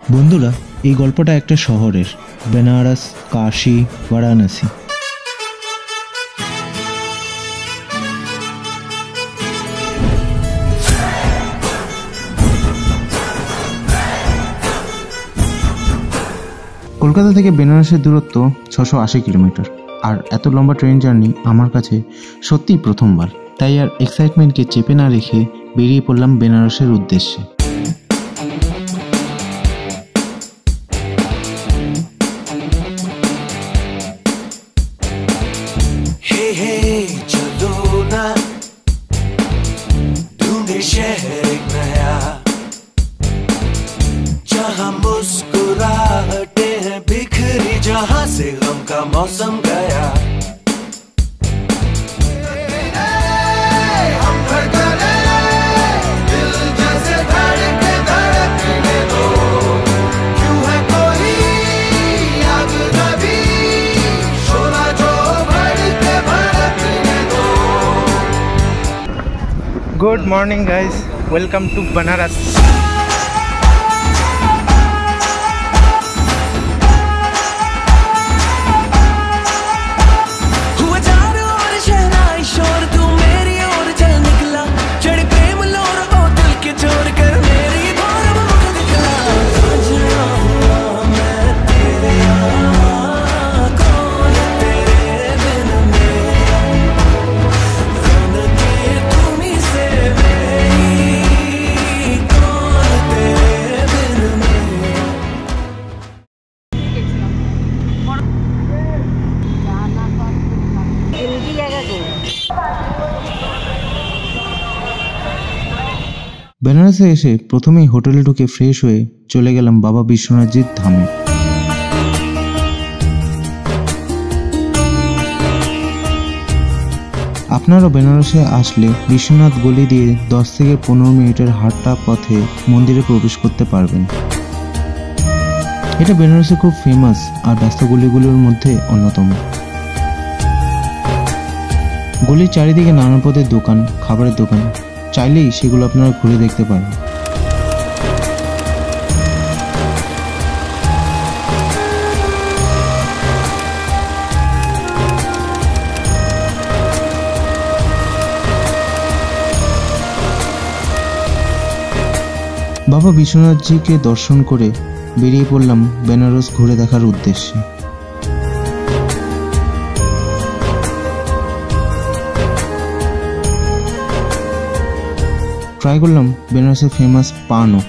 বন্ধুরা, এই গল্পটা একটা শহরের, বেনারস, কাশী, বারাণসী। কলকাতা থেকে বেনারসের দূরত্ব 680 কিলোমিটার। আর এত লম্বা ট্রেন জার্নি আমার কাছে সত্যিই প্রথমবার, তাই আর এক্সাইটমেন্টকে চেপে না রেখে বেরিয়ে পড়লাম বেনারসের উদ্দেশ্যে। जहाँ से गम का मौसम गया, हम धड़कने दिल जैसे धड़के धड़कने दो, क्यों है कोई आग नभी शोला जो भड़के भड़कने दो। Good morning guys, welcome to Banaras. বেনারসে এসে প্রথমেই হোটেলে ঢুকে ফ্রেশ হয়ে চলে গেলাম বাবা বিশ্বনাথজির ধামে। আপনারা বেনারসে আসলে বিশ্বনাথ গলি দিয়ে 10 থেকে 15 মিনিটের হাঁটা পথে মন্দিরে প্রবেশ করতে পারবেন। এটা বেনারসে খুব ফেমাস আর ব্যস্ত গলিগুলোর মধ্যে অন্যতম। গলির চারিদিকে নানা পদের দোকান, খাবারের দোকান, চাইলেই সেগুলো আপনারা ঘুরে দেখতে পারেন। বাবা বিশ্বনাথজিকে দর্শন করে বেরিয়ে পড়লাম বেনারস ঘুরে দেখার উদ্দেশ্যে। ট্রাই করলাম বেনারসের ফেমাস পানও।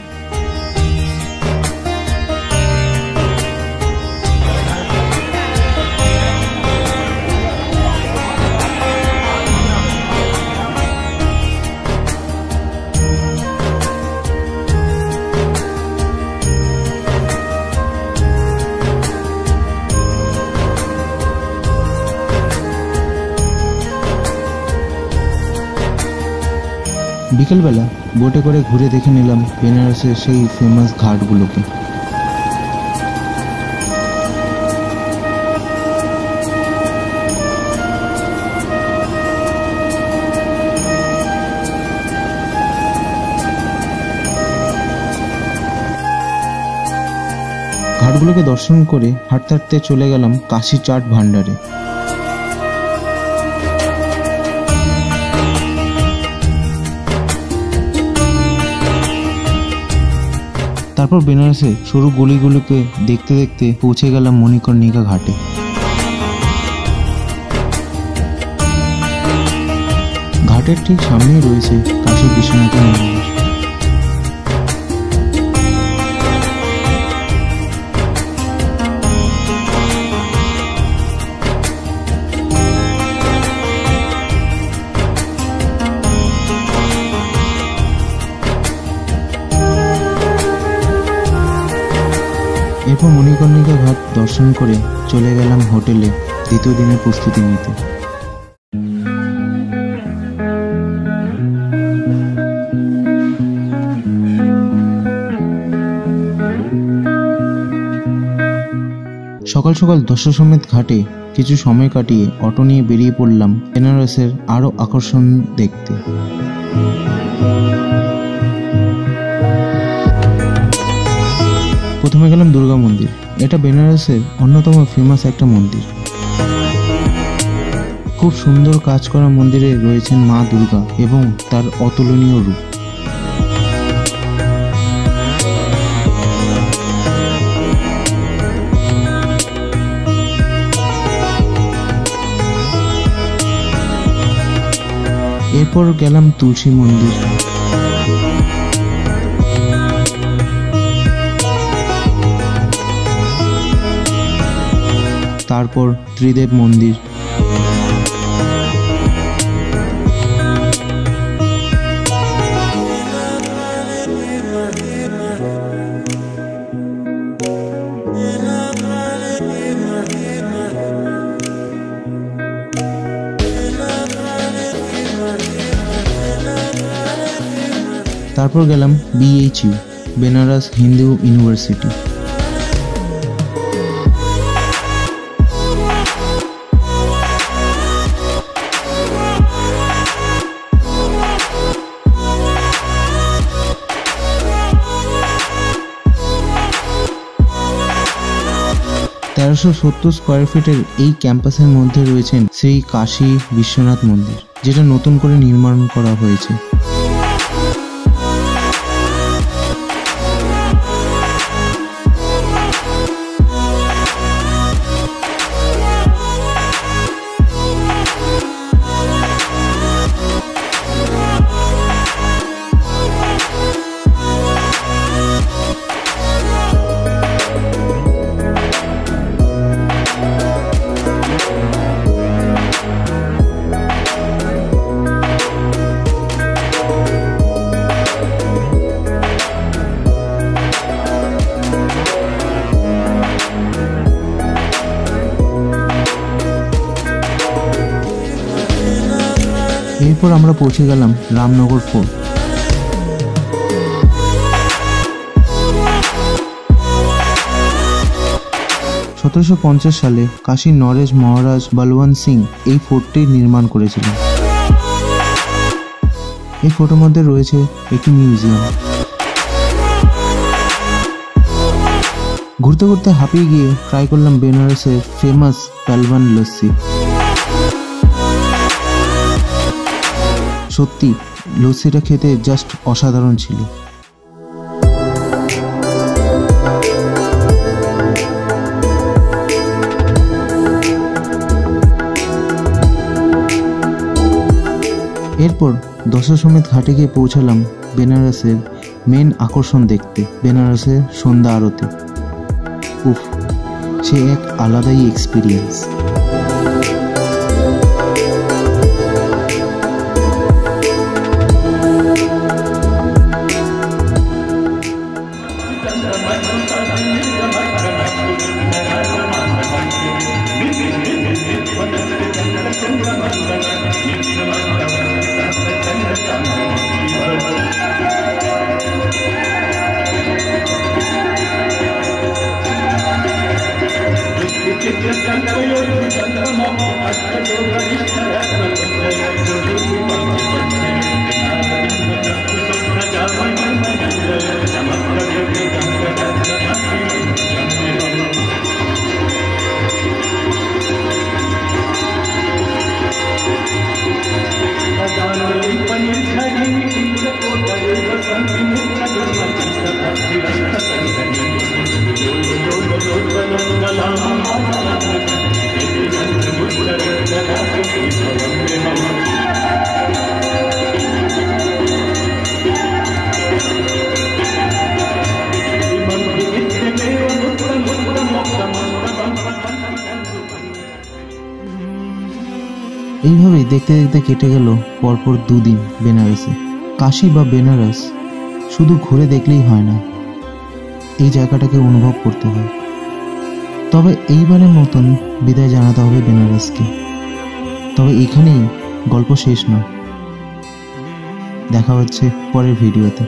বিকেলবেলা বোটে করে ঘুরে দেখে নিলাম বেনারসের সেই ফেমাস ঘাটগুলোকে। ঘাটগুলোকে দর্শন করে হাঁটতে হাঁটতে চলে গেলাম কাশী চাট ভান্ডারে। তারপর বেনারসে সরু গলিগুলোকে দেখতে দেখতে পৌঁছে গেলাম মণিকর্ণিকা ঘাটে। ঘাটের ঠিক সামনেই রয়েছে কাশী বিশ্বনাথের মন্দির। এরপর মণিকর্ণিকা ঘাট দর্শন করে চলে গেলাম হোটেলে দ্বিতীয় দিনের প্রস্তুতি নিতে। সকাল সকাল দশাশ্বমেধ ঘাটে কিছু সময় কাটিয়ে অটো নিয়ে বেরিয়ে পড়লাম বেনারসের আরও আকর্ষণ দেখতে। প্রথমে গেলাম দুর্গা মন্দির। এটা বেনারসের অন্যতম ফেমাস একটা মন্দির। খুব সুন্দর কাজ করা মন্দিরে রয়েছেন মা দুর্গা এবং তার অতুলনীয় রূপ। এরপর গেলাম তুলসী মন্দির। তারপর ত্রিদেব মন্দির। তারপর গেলাম BHU, Banaras Hindu University. Square ফিটের এই ক্যাম্পাসের মধ্যে রয়েছেন শ্রী কাশী বিশ্বনাথ মন্দির, যেটা নতুন করে নির্মাণ করা হয়েছে। এরপর আমরা পৌঁছে গেলাম রামনগর ফোর্ট। সালে কাশীর নরেশ মহারাজ বলবন্ত সিং এই ফোর্টটি নির্মাণ করেছিলেন। এই ফোর্টের মধ্যে রয়েছে একটি মিউজিয়াম। ঘুরতে ঘুরতে হাঁপিয়ে গিয়ে ট্রাই করলাম বেনারসের ফেমাস পালওয়ান লস্যি। সত্যি লস্যিটা খেতে জাস্ট অসাধারণ ছিল। এরপর দশাশ্বমেধ ঘাটে গিয়ে পৌঁছালাম বেনারসের মেন আকর্ষণ দেখতে, বেনারসের সন্ধ্যা আরতি। উফ, সে এক আলাদাই এক্সপিরিয়েন্স। এইভাবেই দেখতে দেখতে কেটে গেল পরপর দুদিন বেনারসে। কাশী বা বেনারস শুধু ঘুরে দেখলেই হয় না, এই জায়গাটাকে অনুভব করতে হয়। তবে এইবারের মতন বিদায় জানাতে হবে বেনারসকে। তবে এখানেই গল্প শেষ নয়, দেখা হচ্ছে পরের ভিডিওতে।